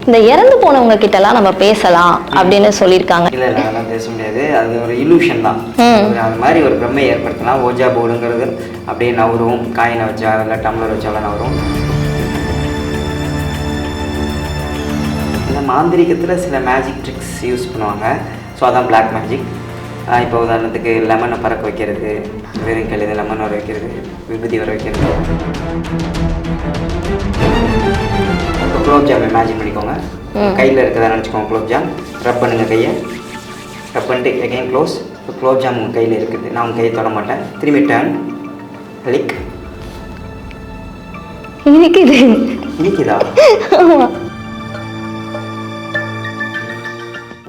இந்த இறந்து போனவங்க கிட்ட எல்லாம் நம்ம பேசலாம் அப்படின்னு சொல்லியிருக்காங்க. இல்லை இல்லை, அதெல்லாம் பேச முடியாது. அது ஒரு இலூஷன் தான். அது மாதிரி ஒரு பிரம்மை ஏற்படுத்தலாம். ஓஜா போர்டுங்கிறது அப்படியே நவரும், காயினை வச்சா இல்லை டம்ளர் வச்சாலும் நவரும். இந்த மாந்திரிகத்தில் சில மேஜிக் ட்ரிக்ஸ் யூஸ் பண்ணுவாங்க. ஸோ அதான் பிளாக் மேஜிக். இப்போ உதாரணத்துக்கு லெமனை பறக்க வைக்கிறது, வெறும் கையில் லெமன் வர வைக்கிறது, விபூதி வர வைக்கிறது. இப்போ குலோப்ஜாம் மேஜிக் பண்ணிக்கோங்க. கையில் இருக்கிறதா நினச்சிக்கோங்க. குலோப்ஜாம் ரப் பண்ணுங்க, கையை ரப் பண்ணிட்டு எகைன் க்ளோஸ். இப்போ குலோப்ஜாம் உங்கள் கையில் இருக்குது. நான் உங்கள் கையை தொட மாட்டேன். திரும்பி டர்ன் லிக். இனிக்குதா?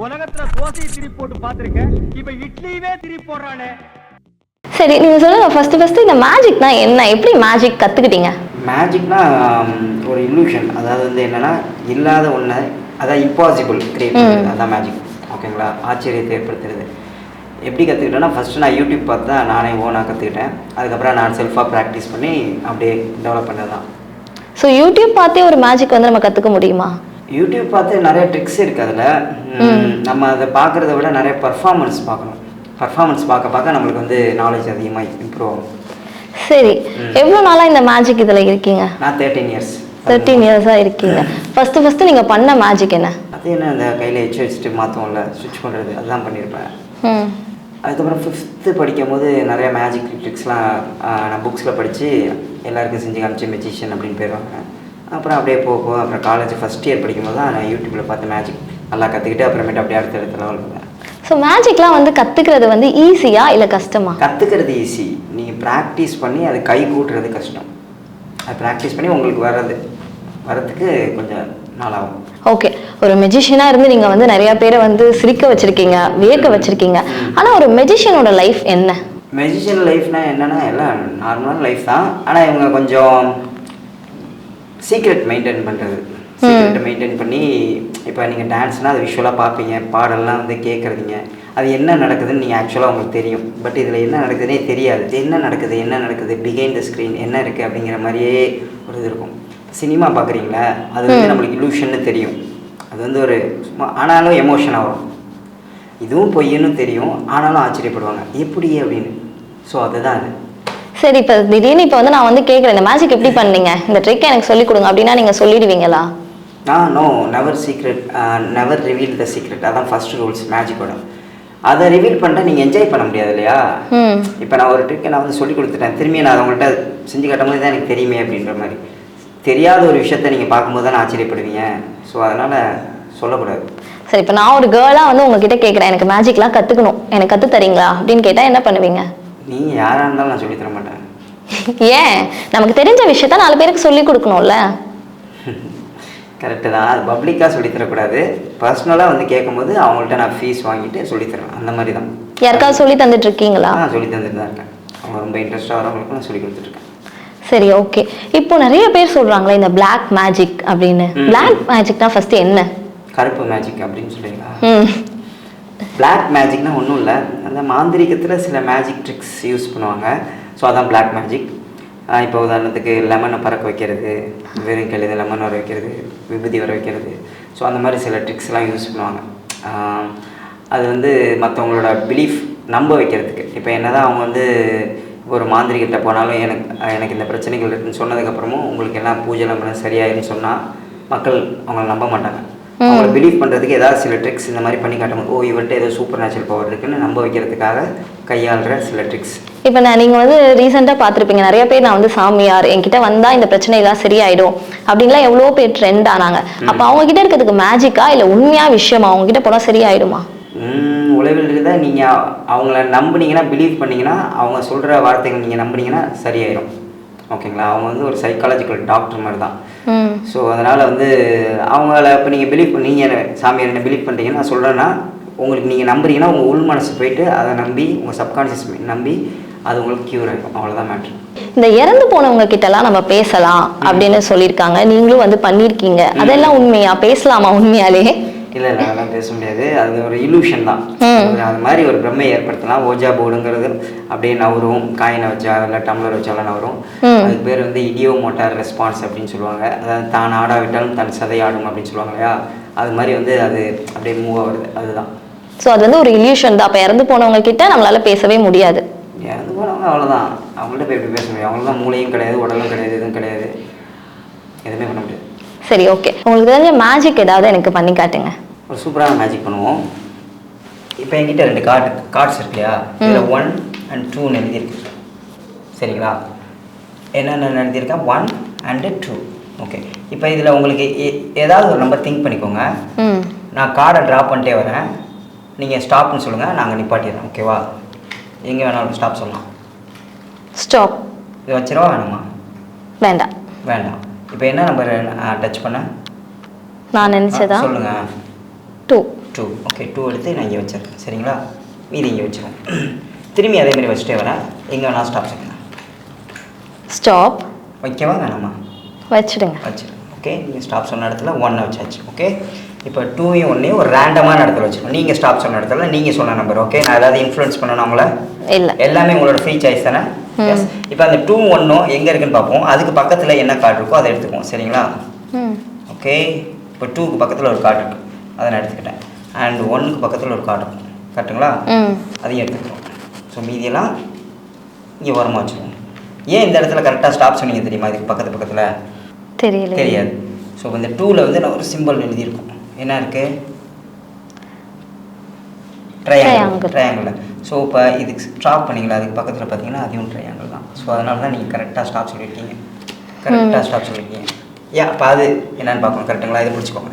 உலகத்துல தோசையை திருப்பி போட்டு பார்த்திருக்கேன், இப்ப இட்லியவே திருப்பி போடுறானே. சரி, நீங்க சொல்லுங்க ஃபர்ஸ்ட் இந்த மேஜிக்னா என்ன, எப்படி மேஜிக் கத்துக்கிட்டீங்க? மேஜிக்னா ஒரு இல்யூஷன். அதாவது வந்து என்னன்னா, இல்லாத ஒன்று, அதான் இம்பாசிபிள் கிரியேட் பண்ணுறது, அதான் மேஜிக். ஓகேங்களா? ஆச்சரியத்தை ஏற்படுத்துறது. எப்படி கற்றுக்கிட்டேன்னா, ஃபஸ்ட்டு நான் யூடியூப் பார்த்து தான் நானே ஓனாக கற்றுக்கிட்டேன். அதுக்கப்புறம் நான் செல்ஃபாக ப்ராக்டிஸ் பண்ணி அப்படியே டெவலப் பண்ணது தான். ஸோ யூடியூப் பார்த்தே ஒரு மேஜிக் வந்து நம்ம கற்றுக்க முடியுமா? யூடியூப் பார்த்து நிறைய ட்ரிக்ஸ் இருக்குது. அதில் நம்ம அதை பார்க்குறத விட நிறைய பர்ஃபார்மன்ஸ் பார்க்கணும். பர்ஃபார்மன்ஸ் பார்க்க நம்மளுக்கு வந்து நாலேஜ் அதிகமாக இம்ப்ரூவ் ஆகும். சரி, எவ்வளோ நாளாக இந்த மேஜிக் இதில் இருக்கீங்க? நான் 13 இயர்ஸ். 13 இயர்ஸாக இருக்கீங்க. ஃபஸ்ட்டு நீங்கள் பண்ண மேஜிக் என்ன? அது என்ன, அந்த கையில் வச்சுட்டு மாற்றுவோம்ல, ஸ்விட்ச் பண்ணுறது, அதுதான் பண்ணியிருப்பேன். அதுக்கப்புறம் 5th படிக்கும் போது நிறைய மேஜிக் ட்ரிக்ஸ்லாம் நான் புக்ஸில் படித்து எல்லாருக்கும் செஞ்சு காமிச்சு மெஜிஷியன் அப்படின்னு பேர் வாங்கினேன். அப்புறம் அப்படியே போக அப்புறம் காலேஜ் ஃபஸ்ட் இயர் படிக்கும்போது தான் நான் யூடியூப்பில் பார்த்து மேஜிக் நல்லா கற்றுக்கிட்டு அப்புறமேட்டு அப்படியே அடுத்த லெவல் பண்ணேன். ஸோ மேஜிக்லாம் வந்து கற்றுக்கிறது வந்து ஈஸியா இல்லை கஷ்டமா? கற்றுக்கிறது ஈஸி. நீங்கள் ப்ராக்டிஸ் பண்ணி அது கை கூட்டுறது கஷ்டம். அது ப்ராக்டிஸ் பண்ணி உங்களுக்கு வரதுக்கு கொஞ்சம் நாளாகும். ஓகே, ஒரு மெஜிஷியனாக இருந்து நீங்கள் வந்து நிறையா பேரை வந்து சிரிக்க வச்சுருக்கீங்க, வியக்க வச்சுருக்கீங்க. ஆனால் ஒரு மெஜிஷியனோட லைஃப் என்ன? மெஜிஷியன் லைஃப்னா என்னென்னா, எல்லாம் நார்மலான லைஃப் தான். ஆனால் இவங்க கொஞ்சம் சீக்ரெட் மெயின்டைன் பண்ணுறது. சீக்ரெட்டை மெயின்டைன் பண்ணி, இப்போ நீங்கள் டான்ஸ்னால் அது விஷுவலாக பார்ப்பீங்க, பாடல்லாம் வந்து கேட்குறீங்க, அது என்ன நடக்குதுன்னு நீங்கள் ஆக்சுவலாக உங்களுக்கு தெரியும். பட் இதில் என்ன நடக்குதுன்னே தெரியாது. என்ன நடக்குது பிஹைண்ட் த ஸ்க்ரீன் என்ன இருக்குது அப்படிங்கிற மாதிரியே ஒரு இது இருக்கும். சினிமா பார்க்குறீங்களா, அது வந்து நம்மளுக்கு இலூஷன்னு தெரியும். அது வந்து ஒரு ஆனாலும் எமோஷனாக வரும். இதுவும் பொய்ன்னு தெரியும், ஆனாலும் ஆச்சரியப்படுவாங்க எப்படி அப்படின்னு. ஸோ அதுதான் அது. சரி, இப்போ திடீர்னு இப்போ வந்து நான் வந்து கேட்குறேன், இந்த மேஜிக் எப்படி பண்ணீங்க, இந்த ட்ரிக்கை எனக்கு சொல்லிக் கொடுங்க அப்படின்னா நீங்கள் சொல்லிடுவீங்களா? No, never reveal the secret. அதான் ஃபர்ஸ்ட் ரூல்ஸ் மேஜிக்கோட. அதை ரிவீல் பண்ணிட்டா நீங்கள் என்ஜாய் பண்ண முடியாது இல்லையா? இப்போ நான் ஒரு ட்ரிக்கை நான் வந்து சொல்லி கொடுத்துட்டேன், திரும்பி நான் அவங்கள்ட்ட செஞ்சு காட்டும்போது தான் எனக்கு தெரியுமே அப்படின்ற மாதிரி. தெரியாத ஒரு விஷயத்த நீங்கள் பார்க்கும்போது தான் ஆச்சரியப்படுவீங்க. ஸோ அதனால் சொல்லக்கூடாது. சரி, இப்போ நான் ஒரு கேர்ளாக வந்து உங்ககிட்ட கேட்குறேன், எனக்கு மேஜிக்லாம் கற்றுக்கணும், எனக்கு கற்று தரீங்களா அப்படின்னு கேட்டால் என்ன பண்ணுவீங்க? நீங்கள் யாராக இருந்தாலும் நான் சொல்லித்தர மாட்டேன். ஏன்? நமக்கு தெரிஞ்ச விஷயத்த 4 பேருக்கு சொல்லி கொடுக்கணும்ல. கரெக்டு தான். அது பப்ளிக்காக சொல்லித்தரக்கூடாது. பர்சனலாக வந்து கேட்கும்போது அவங்கள்ட்ட நான் ஃபீஸ் வாங்கிட்டு சொல்லித்தருவேன். அந்த மாதிரி தான். யாருக்காவது சொல்லி தந்துட்டு இருக்கீங்களா? சொல்லி தந்துட்டு தான் இருக்கேன். அவங்க ரொம்ப இன்ட்ரெஸ்டாக வரவங்களுக்கு நான் சொல்லி கொடுத்துருக்கேன். சரி, ஓகே. இப்போ நிறைய பேர் சொல்கிறாங்களே இந்த பிளாக் மேஜிக் அப்படின்னு. பிளாக் மேஜிக்னா ஃபர்ஸ்ட் என்ன? கருப்பு மேஜிக் அப்படின்னு சொல்றீங்களா? பிளாக் மேஜிக்னா ஒன்றும் இல்லை, அந்த மாந்திரிகத்தில் சில மேஜிக் ட்ரிக்ஸ் யூஸ் பண்ணுவாங்க. ஸோ அதான் பிளாக் மேஜிக். இப்போ உதாரணத்துக்கு லெமனை பறக்க வைக்கிறது, வெறும் கையில் லெமன் வர வைக்கிறது, விபூதி வர வைக்கிறது. ஸோ அந்த மாதிரி சில ட்ரிக்ஸ்லாம் யூஸ் பண்ணுவாங்க. அது வந்து மற்றவங்களோட பிலீஃப் நம்ப வைக்கிறதுக்கு. இப்போ என்ன தான் அவங்க வந்து ஒரு மாந்திரிகிட்ட போனாலும் எனக்கு இந்த பிரச்சனைகள் இருக்குன்னு சொன்னதுக்கப்புறமும் உங்களுக்கு எல்லாம் பூஜைலாம் பண்ண சரியாயிருன்னு சொன்னால் மக்கள் அவங்கள நம்ப மாட்டாங்க. அவங்கள பிலீவ் பண்ணுறதுக்கு ஏதாவது சில ட்ரிக்ஸ் இந்த மாதிரி பண்ணி காட்டும்போது, இவர்கிட்ட ஏதோ சூப்பர் நேச்சுரல் பவர் இருக்குன்னு நம்ப வைக்கிறதுக்காக கையாளுற சில ட்ரிக்ஸ். இப்போ நீங்கள் வந்து ரீசெண்டாக பார்த்துருப்பீங்க, நிறைய பேர் நான் வந்து சாமியார், என்கிட்ட வந்தால் இந்த பிரச்சனைலாம் சரியாயிடும் அப்படின்லாம் எவ்வளோ பேர் ட்ரெண்ட் ஆனாங்க. அப்போ அவங்ககிட்ட இருக்கிறதுக்கு மேஜிக்கா இல்லை உண்மையாக விஷயமா? அவங்ககிட்ட போனால் சரியாயிடுமா? உளவில் இருந்தால் நீங்கள் அவங்கள நம்பினீங்கன்னா, பிலீவ் பண்ணிங்கன்னா, அவங்க சொல்கிற வார்த்தைகள் நீங்கள் நம்பினீங்கன்னா சரியாயிடும். ஓகேங்களா? அவங்க வந்து ஒரு சைக்காலஜிக்கல் டாக்டர் மாதிரி தான். ஸோ அதனால் வந்து அவங்கள இப்போ நீங்கள் பிலீவ் நீங்கள் சாமியார் என்ன பிலீவ் பண்ணுறீங்கன்னா, நான் சொல்கிறேன்னா உங்களுக்கு நீங்கள் நம்புறீங்கன்னா உங்கள் உள் மனசு போயிட்டு அதை நம்பி உங்கள் சப்கான்ஷியஸ் நம்பி அது உங்களுக்கு க்யூர் ஆகிடும். அவ்வளோதான் மேட்ரு. இந்த இறந்து போனவங்க கிட்டலாம் நம்ம பேசலாம் அப்படின்னு சொல்லியிருக்காங்க, நீங்களும் வந்து பண்ணியிருக்கீங்க. அதெல்லாம் உண்மையா? பேசலாமா உண்மையாலே? இல்லை இல்லை அதெல்லாம் பேச முடியாது. அது ஒரு இலூஷன் தான். அது மாதிரி ஒரு பிரம்மை ஏற்படுத்தலாம். ஓஜா போர்டுங்கிறது அப்படியே நவரும், காயினை வச்சா இல்லை டம்ளர் வச்சாலும் நவரும். அதுக்கு பேர் வந்து இடியோ மோட்டார் ரெஸ்பான்ஸ் அப்படின்னு சொல்லுவாங்க. அதாவது தான் ஆடாவிட்டாலும் தன் சதை ஆடும் அப்படின்னு சொல்லுவாங்க இல்லையா, அது மாதிரி வந்து அது அப்படியே மூவ் ஆகுது. அதுதான். ஸோ அது வந்து ஒரு இல்யூஷன் தான். அப்போ இறந்து போனவங்க கிட்ட நம்மளால பேசவே முடியாது. இறந்து போனவங்க அவ்வளோதான், அவங்கள்ட்ட போய் எப்படி பேச முடியும்? அவங்களாம் மூளையும் கிடையாது, உடலும் கிடையாது, எதுவும் கிடையாது, எதுவுமே பண்ண முடியாது. சரி, ஓகே. உங்களுக்கு தெரிஞ்ச மேஜிக் ஏதாவது எனக்கு பண்ணி காட்டுங்க. ஒரு சூப்பரான மேஜிக் பண்ணுவோம். இப்போ என்கிட்ட 2 கார்ட்ஸ் இருக்கு இல்லையா, இதில் 1 and 2 எழுதியிருக்கு. சரிங்களா? என்னென்ன எழுதியிருக்கேன்? 1 and 2. ஓகே. இப்போ இதில் உங்களுக்கு ஏதாவது ஒரு நம்பர் திங்க் பண்ணிக்கோங்க. நான் கார்டை ட்ரா பண்ணிட்டே வரேன், நீங்கள் ஸ்டாப்னு சொல்லுங்கள், நாங்கள் நிப்பாட்டிடுறோம். ஓகேவா? எங்கே வேணாலும் ஸ்டாப் சொல்லலாம். ஸ்டாப். இது வச்சிடவா வேணுமா? வேண்டாம். வேண்டாம். இப்போ என்ன நம்பர் டச் பண்ண நான் நினச்சதா சொல்லுங்கள். 2. ஓகே, 2 எடுத்து நான் இங்கே வச்சிருக்கேன். சரிங்களா? மீதி இங்கே வச்சிருக்கோம். திரும்பி அதேமாதிரி வச்சுட்டே வரேன், எங்கே வேணால் ஸ்டாப் சொல்லுங்க. ஸ்டாப். வைக்கவா வேணாமா? வச்சுடுங்க. வச்சிருங்க. ஓகே, நீங்கள் ஸ்டாப் சொன்ன இடத்துல 1 வச்சாச்சு. ஓகே, இப்போ 2யும் 1யும் ஒரு ரேண்டமான இடத்துல வச்சுக்கணும். நீங்கள் ஸ்டாப் சொன்ன இடத்துல நீங்கள் சொன்ன நம்பர். ஓகே, நான் ஏதாவது இன்ஃப்ளூயன்ஸ் பண்ணணும் அவங்கள? இல்லை. எல்லாமே உங்களோட ஃப்ரீ சாய்ஸ் தானே? எஸ். இப்போ அந்த 2 1 எங்கே இருக்குன்னு பார்ப்போம். அதுக்கு பக்கத்தில் என்ன கார்டு இருக்கோ அதை எடுத்துக்குவோம். சரிங்களா? ஓகே, இப்போ 2க்கு பக்கத்தில் ஒரு கார்டு இருக்குது, அதை நான் எடுத்துக்கிட்டேன். அண்ட் 1க்கு பக்கத்தில் ஒரு கார்டு இருக்கும், கரெக்டுங்களா? அதையும் எடுத்துக்கிறோம். ஸோ மீதியெல்லாம் இங்கே ஓரமாக வச்சுருவோம். ஏன் இந்த இடத்துல கரெக்டாக ஸ்டாப் சொன்னீங்க தெரியுமா? இதுக்கு பக்கத்தில் தெரியாது. ஸோ இந்த 2ல் வந்து நான் ஒரு சிம்பிள் எழுதியிருக்கோம். என்ன இருக்குது? ட்ரையாங்கிள். ஸோ இப்போ இதுக்கு ஸ்டாப் பண்ணிங்களா, அதுக்கு பக்கத்தில் பார்த்தீங்கன்னா அதுவும் ட்ரையாங்கிள் தான். ஸோ அதனால தான் நீங்கள் கரெக்டாக ஸ்டாப் சொல்லியிருக்கீங்க. அப்போ அது என்னென்னு பார்க்கணும். கரெக்டுங்களா? இது பிடிச்சிக்கோங்க.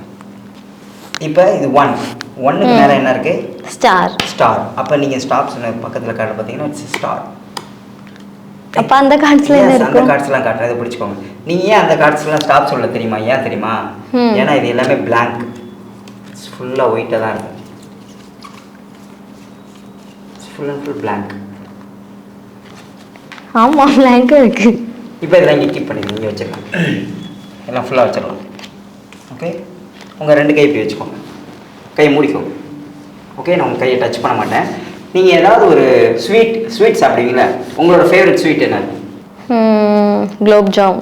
இப்போ இது 1க்கு மேலே என்ன இருக்குது? ஸ்டார். அப்போ நீங்கள் ஸ்டாப் சொன்ன பக்கத்தில் கார்டு பார்த்தீங்கன்னா இட்ஸ் ஸ்டார். அப்போ அந்த கார்ட்ஸ்ல என்ன இருக்கு? அந்த கார்ட்ஸ்லாம் காட்டுறேன், இதை பிடிச்சிக்கோங்க. நீங்கள் ஏன் அந்த கார்ட்ஸ்லாம் ஸ்டாப் சொல்ல தெரியுமா? ஏன் தெரியுமா? ஏன்னா இது எல்லாமே பிளாங்க், ஃபுல்லாக ஒயிட்டாக தான் இருக்கும். Full and full blank. ஆமாம், பிளாங்காக இருக்குது. இப்போ இதெல்லாம் இங்கே கீப் பண்ணிடுங்க, இங்கே வச்சுக்கலாம். எல்லாம் ஃபுல்லாக வச்சிடலாம். ஓகே, உங்கள் 2 கை இப்படி வச்சுக்கோங்க, கையை மூடிக்கோங்க. ஓகே, நான் உங்கள் கையை டச் பண்ண மாட்டேன். நீங்கள் ஏதாவது ஒரு ஸ்வீட் சாப்பிடுவீங்களா? உங்களோட ஃபேவரட் ஸ்வீட் என்ன? குலோப் ஜாம்.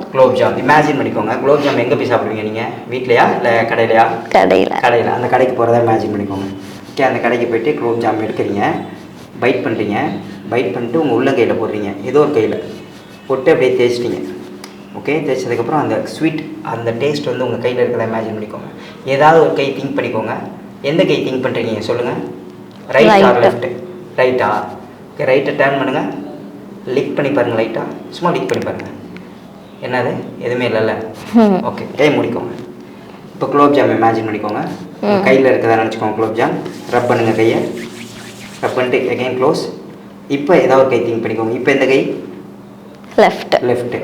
இமேஜின் பண்ணிக்கோங்க. குலோப் ஜாம் எங்கே போய் சாப்பிடுவீங்க நீங்கள்? வீட்லையா இல்லை கடையிலையா? கடையில். அந்த கடைக்கு போகிறதா இமேஜின் பண்ணிக்கோங்க. ஓகே, அந்த கடைக்கு போய்ட்டு குலோப் ஜாம் எடுக்கிறீங்க, பைட் பண்ணுறீங்க. பைட் பண்ணிட்டு உங்கள் உள்ளங்கையில் போடுறீங்க, ஏதோ ஒரு கையில் போட்டு அப்படியே தேய்ச்சிட்டிங்க. ஓகே, தேய்ச்சதுக்கப்புறம் அந்த ஸ்வீட், அந்த டேஸ்ட் வந்து உங்கள் கையில் இருக்கிறத இமேஜின் பண்ணிக்கோங்க. ஏதாவது ஒரு கை திங்க் பண்ணிக்கோங்க. எந்த கை திங்க் பண்ணுறீங்க சொல்லுங்கள்? Right or left? ரைட்டா? ஓகே, ரைட்டை டர்ன் பண்ணுங்கள், லிக் பண்ணி பாருங்கள். லைட்டாக சும்மா லிக் பண்ணி பாருங்கள். என்னது? எதுவுமே இல்லைல்ல? ஓகே, கை முடிக்கோங்க. இப்போ குலோப் ஜாம் இமேஜின் பண்ணிக்கோங்க. கையில் இருக்கிறதா நினச்சிக்கோங்க. குலோப் ஜாம் ரப் பண்ணுங்கள், கையை ரப் பண்ணிட்டு அகைன் க்ளோஸ். இப்போ ஏதாவது ஒரு கை திங்க் பண்ணிக்கோங்க. இப்போ இந்த கை லெஃப்ட்டு.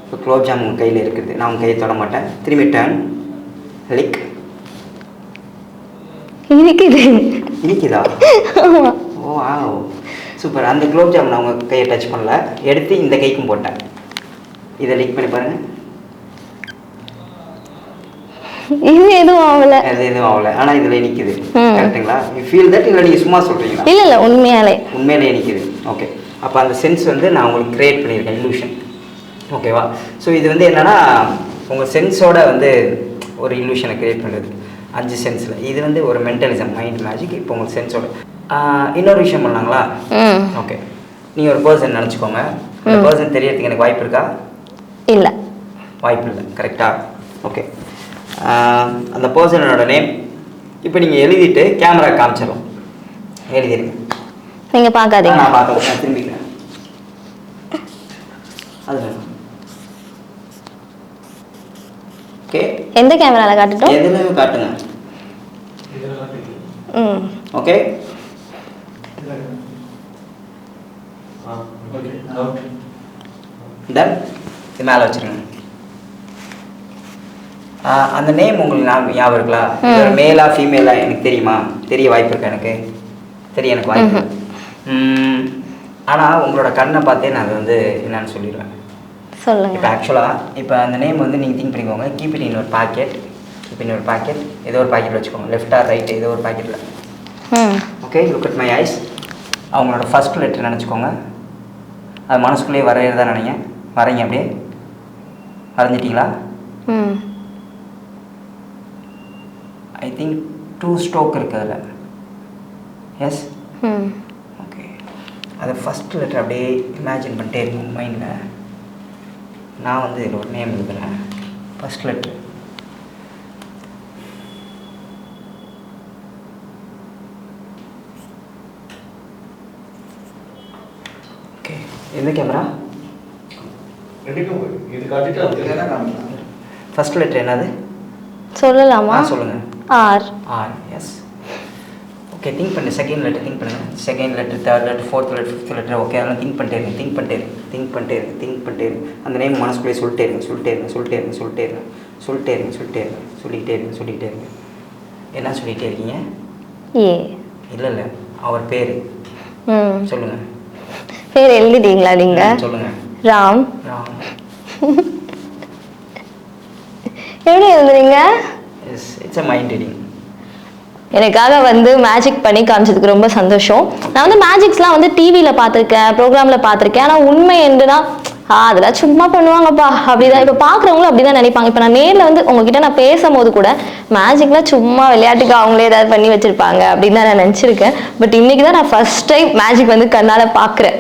இப்போ குலோப் ஜாம் உங்கள் கையில் இருக்குது, நான் உங்கள் கையை தொட மாட்டேன். திரும்பி டர்ன், லிக். இனிக்குதா? Oh wow, super. அந்த குலோப் ஜாம் நான் உங்கள் கையை டச் பண்ணல, எடுத்து இந்த கைக்கும் போட்டேன். இதை லிக் பண்ணி பாருங்கள். இது எதுவும் ஆகல. ஆனால் இதில் இனிக்குது. கரெக்டுங்களா? You feel that? இல்லை நீங்கள் சும்மா சொல்கிறீங்களா? இல்லை, உண்மையாலே இனிக்குது. ஓகே, அப்போ அந்த சென்ஸ் வந்து நான் உங்களுக்கு க்ரியேட் பண்ணியிருக்கேன், இல்லூஷன். ஓகேவா? ஸோ இது வந்து என்னென்னா உங்கள் சென்ஸோட வந்து ஒரு இல்லூஷனை க்ரியேட் பண்ணுறது. 5 சென்ஸில் இது வந்து ஒரு மென்டலிசம், மைண்ட் மேஜிக். இப்போ உங்களுக்கு சென்ஸோட இன்னொரு விஷயம் பண்ணாங்களா? ஓகே, நீங்கள் ஒரு பர்சன் நினச்சிக்கோங்க. அந்த பர்சன் தெரியறதுக்கு எனக்கு வாய்ப்பு இருக்கா? இல்லை, வாய்ப்பு இல்லை. கரெக்டாக? ஓகே, அந்த பர்சனோட நேம் இப்போ நீங்கள் எழுதிட்டு கேமரா காமிச்சிடும். எழுதிடுங்க. நீங்கள் பார்க்காதீங்க. நான் பார்க்க, நான் திரும்பிக்கிறேன். அது வேணும். ஓகே, எந்த கேமராவில் காட்டட்டும்? எதுலையும் காட்டுங்க. ஓகே, தென் இது மேலே வச்சுருங்க. அந்த நேம் உங்களுக்கு ஞாபகம் இருக்கலாம்? மேலா ஃபீமேலா எனக்கு தெரியுமா? தெரிய வாய்ப்பு இருக்கா? எனக்கு வாய்ப்பு. ஆனால் உங்களோட கண்ணை பார்த்தே நான் அது வந்து என்னன்னு சொல்லிடுவேன். சொல்லுங்கள். இப்போ ஆக்சுவலாக இப்போ அந்த நேம் வந்து நீங்கள் திங்க் பண்ணிக்கோங்க. கீப் இட் இன் ஒரு பாக்கெட். இப்போ இன்னொரு பாக்கெட், ஏதோ ஒரு பாக்கெட்டில் வச்சுக்கோங்க, லெஃப்ட் ஆர் ரைட் ஏதோ ஒரு பாக்கெட்டில். Okay, look at my ice. அவங்களோட ஃபர்ஸ்ட் லெட்டர் நினச்சிக்கோங்க. அது மனசுக்குள்ளேயே வரைகிறதா நினைங்க. வரைங்க, அப்படியே வரைஞ்சிட்டிங்களா? ஐ திங்க் 2 ஸ்ட்ரோக் இருக்குது அதில். Yes, okay. அதை ஃபஸ்ட் லெட்டர் அப்படியே இமேஜின் பண்ணிட்டே இருக்கும் மைண்டில். நான் வந்து இதில் ஒரு நேம் எழுதுகிறேன். First letter. ஓகே, எந்த கேமரா? ஃபஸ்ட் லெட்டர் என்னது சொல்லலாமா? சொல்லுங்கள். R. R, S. Okay, think பண்ணு. செகண்ட் லெட்டர் திங்க் பண்ணுங்கள். Second letter, third letter, fourth letter, fifth letter. Okay, அதெல்லாம் திங்க் பண்ணிட்டே இருங்க. திங்க் பண்ணிட்டே இருங்க. திங்க் பண்ணிட்டே இருங்க. திங்க் பண்ணிட்டே இருங்க. அந்த நேம் மனசுக்குள்ளேயே சொல்லிட்டே இருங்க. சொல்லிட்டே இருங்க. சொல்லிட்டே இருங்க. சொல்லிட்டே இருங்க. சொல்லிட்டே இருங்க. சொல்லிட்டே இருங்க. சொல்லிக்கிட்டே இருங்க. சொல்லிக்கிட்டே இருங்க. என்ன சொல்லிகிட்டே இருக்கீங்க? ஏ. இல்லை, அவர் பேர் சொல்லுங்கள். பேர் எழுதிட்டீங்களா நீங்கள்? சொல்லுங்கள். ராம். ராம். எப்படி எழுதுறீங்க? Yes, it's a mind reading. எனக்காக வந்து மேஜிக் பண்ணி காமிச்சதுக்கு ரொம்ப சந்தோஷம். நான் வந்து மேஜிக்ஸ்லாம் வந்து டிவியில் பார்த்துருக்கேன், ப்ரோக்ராமில் பார்த்துருக்கேன். ஆனால் உண்மை என்னன்னா அதெல்லாம் சும்மா பண்ணுவாங்கப்பா அப்படிதான். இப்போ பார்க்குறவங்களும் அப்படி தான் நினைப்பாங்க. இப்போ நான் நேரில் வந்து உங்ககிட்ட நான் பேசும்போது கூட மேஜிக்லாம் சும்மா விளையாட்டுக்கு அவங்களே ஏதாவது பண்ணி வச்சுருப்பாங்க அப்படின்னு தான் நான் நினச்சிருக்கேன். பட் இன்றைக்கி தான் நான் ஃபர்ஸ்ட் டைம் மேஜிக் வந்து கண்ணால் பார்க்குறேன்.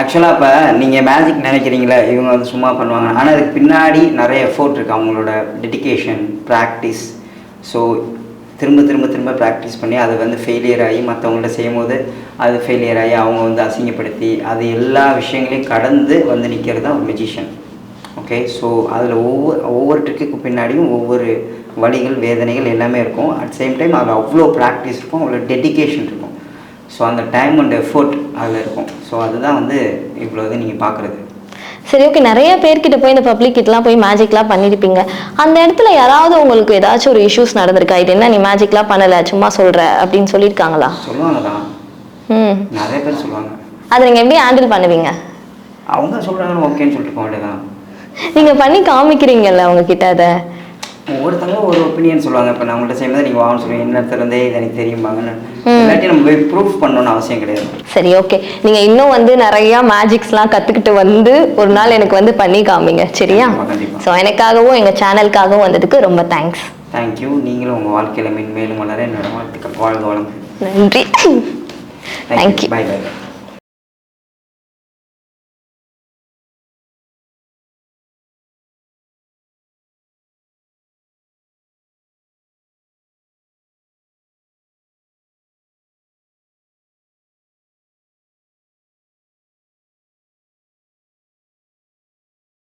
ஆக்சுவலாக இப்போ நீங்கள் மேஜிக் நினைக்கிறீங்களா இவங்க வந்து சும்மா பண்ணுவாங்க, ஆனால் அதுக்கு பின்னாடி நிறைய எஃபோர்ட் இருக்குது. அவங்களோட டெடிகேஷன், ப்ராக்டிஸ். ஸோ திரும்ப திரும்ப திரும்ப ப்ராக்டிஸ் பண்ணி அது வந்து ஃபெயிலியர் ஆகி மற்றவங்கள்ட்ட செய்யும் போது அது ஃபெயிலியர் ஆகி அவங்க வந்து அசிங்கப்படுத்தி அது எல்லா விஷயங்களையும் கடந்து வந்து நிற்கிறது தான் ஒரு மெஜிஷியன். ஓகே, ஸோ அதில் ஒவ்வொரு ட்ரிக்குக்கு பின்னாடியும் ஒவ்வொரு வலிகள், வேதனைகள் எல்லாமே இருக்கும். அட் சேம் டைம் அதில் அவ்வளோ ப்ராக்டிஸ் இருக்கும், அவ்வளோ டெடிகேஷன் இருக்கும். ஸோ அந்த டைம் அண்ட் எஃபோர்ட் அதில் இருக்கும். ஸோ அதுதான் வந்து இவ்வளோ இது நீங்கள் பார்க்குறது. சரி, ஓகே. நிறைய பேர்கிட்ட போய் இந்த பப்ளிக் கிட்டலாம் போய் மேஜிக்லாம் பண்ணியிருப்பீங்க. அந்த இடத்துல யாராவது உங்களுக்கு ஏதாச்சும் ஒரு இஷ்யூஸ் நடந்திருக்கா? இது என்ன நீ மேஜிக்லாம் பண்ணலை சும்மா சொல்கிற அப்படின்னு சொல்லியிருக்காங்களா? சொல்லுவாங்க தான், நிறைய பேர் சொல்லுவாங்க. அதை நீங்கள் எப்படி ஹேண்டில் பண்ணுவீங்க? அவங்க சொல்கிறாங்கன்னு ஓகேன்னு சொல்லிட்டு போக வேண்டியதான். நீங்கள் பண்ணி காமிக்கிறீங்கல்ல அவங்கக்கிட்ட அதை? ஒவ்வொருத்தவங்களும் ஒரு ஒப்பீனியன் சொல்லுவாங்க. இப்போ நான் உங்கள்கிட்ட செய்யும்போது நீங்கள் வாங்கன்னு சொல்லுவீங்க, இன்னொருத்தருந்தே இது எனக்கு தெரியுமாங்கன்னு. இல்லாட்டி நம்ம போய் ப்ரூஃப் பண்ணணும்னு அவசியம் கிடையாது. சரி, ஓகே. நீங்கள் இன்னும் வந்து நிறையா மேஜிக்ஸ்லாம் கற்றுக்கிட்டு வந்து ஒரு நாள் எனக்கு வந்து பண்ணி காமிங்க, சரியா? கண்டிப்பாக. ஸோ எனக்காகவும் எங்கள் சேனலுக்காகவும் வந்ததுக்கு ரொம்ப தேங்க்ஸ். தேங்க்யூ. நீங்களும் உங்கள் வாழ்க்கையில் மேலும் வளர என்னோட வாழ்த்துக்கள். வாழ்க வளம். நன்றி. தேங்க்யூ. Bye by.